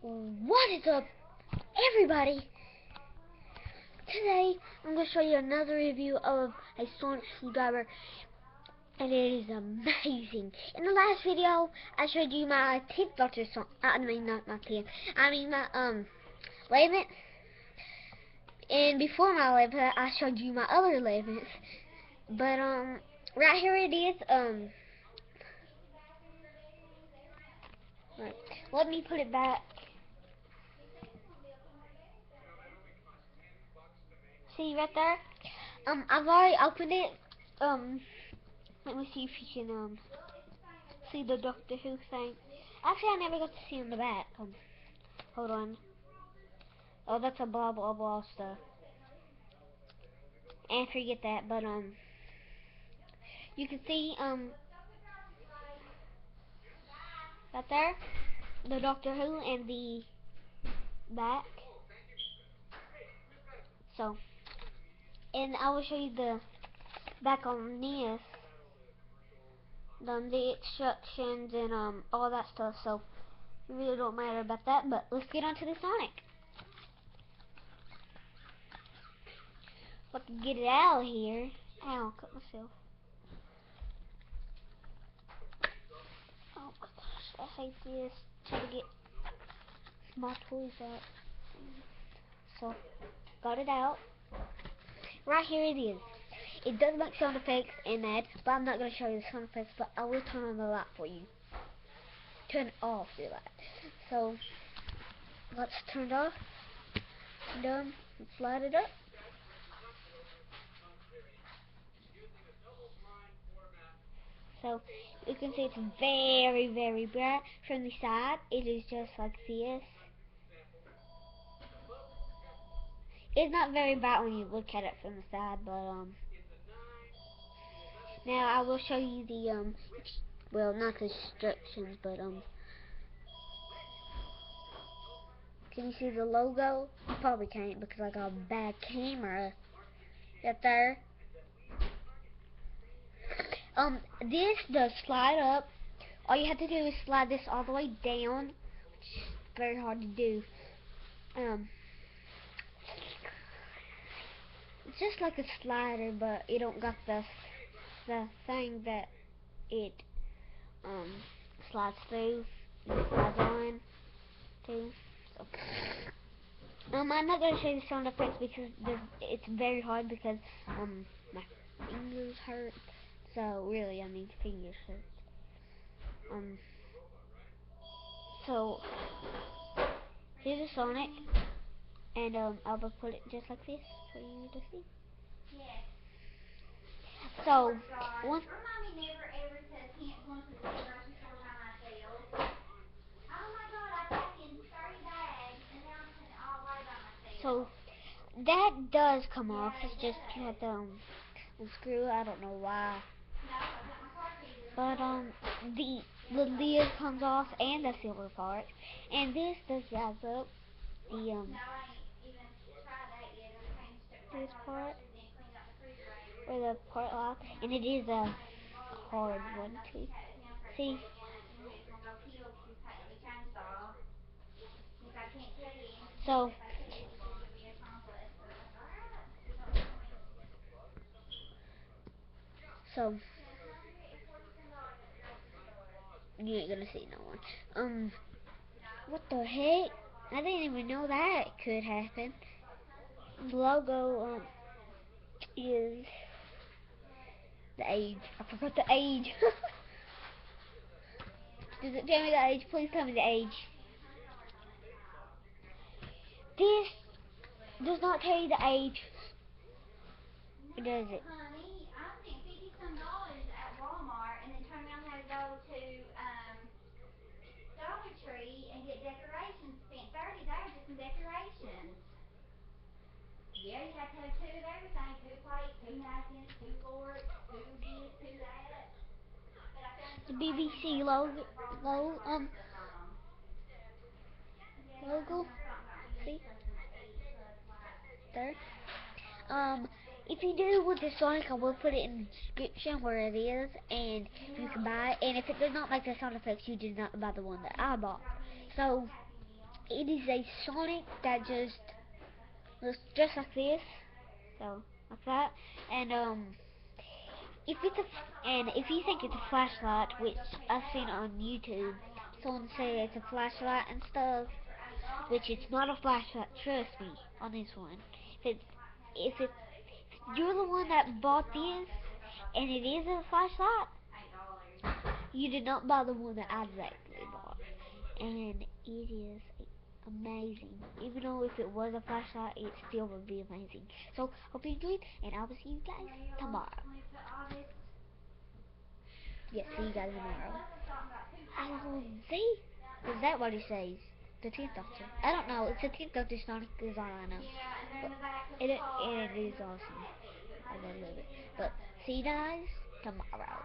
What is up, everybody? Today, I'm going to show you another review of a Sonic screwdriver, and it is amazing. In the last video, I showed you my 10th Doctor Sonic, not my 10th, my, Layman, and before my Layman, I showed you my other Laymans, but, right here it is, right. Let me put it back. See right there? I've already opened it. Let me see if you can see the Doctor Who thing. Actually, I never got to see on the back. Hold on. Oh, that's a blah blah blah stuff. And forget that, but you can see right there the Doctor Who and the back. So, and I will show you the back on this. The instructions and all that stuff. So it really don't matter about that. But let's get on to the Sonic. Let me get it out of here. Ow, cut myself. Oh my gosh, I hate this. Trying to get my toys out. So, got it out. Right here it is. It does make sound effects and that, but I'm not going to show you the sound effects, but I will turn on the light for you. Turn off the light. So, let's turn it off. Done. Let's light it up. So, you can see it's very, very bright. From the side, it is just like this. It's not very bright when you look at it from the side, but, now I will show you the, well, not the instructions, but, can you see the logo? You probably can't because I got a bad camera. Right there. This does slide up. All you have to do is slide this all the way down, which is very hard to do. It's just like a slider, but it don't got the thing that it slides through and it slides on too. So, I'm not gonna show you the sound effects because it's very hard because my fingers hurt. So really, I need fingers hurt. So here's a Sonic, and I will put it just like this for you to see. So once so that does come off. It's just you have to unscrew. I don't know why, but the lid comes off and the silver part, and this does rise up. The this part or the part off, and it is a hard one to see. So you ain't gonna see no one. What the heck? I didn't even know that could happen. The logo is the age. I forgot the age. Does it tell me the age? Please tell me the age. This does not tell you the age. Or does it? Honey, I spent $50-some at Walmart and then turned around and had to go to Dollar Tree and get decorations. Spent $30 just in decorations. Yeah, you have to have two of everything: two plates, two napkins, two forks, two this, two that. But I found The some BBC logo. Logo. See? There. If you do want this Sonic, I will put it in the description where it is, and you can buy it. And if it does not make the sound effects, you did not buy the one that I bought. So, it is a Sonic that just looks just like this, so like that, and if it's and if you think it's a flashlight, which I've seen on YouTube, someone say it's a flashlight and stuff, which it's not a flashlight. Trust me on this one. If you're the one that bought this, and it is a flashlight, you did not buy the one that I directly bought, and it is amazing. Even though if it was a flashlight, it still would be amazing. So hope you enjoyed, and I will see you guys tomorrow. Yes, see you guys tomorrow. I will see. Is that what he says? The 10th Doctor. I don't know. It's the 10th Doctor Sonic is all I know. But it is awesome. I love it. But see you guys tomorrow.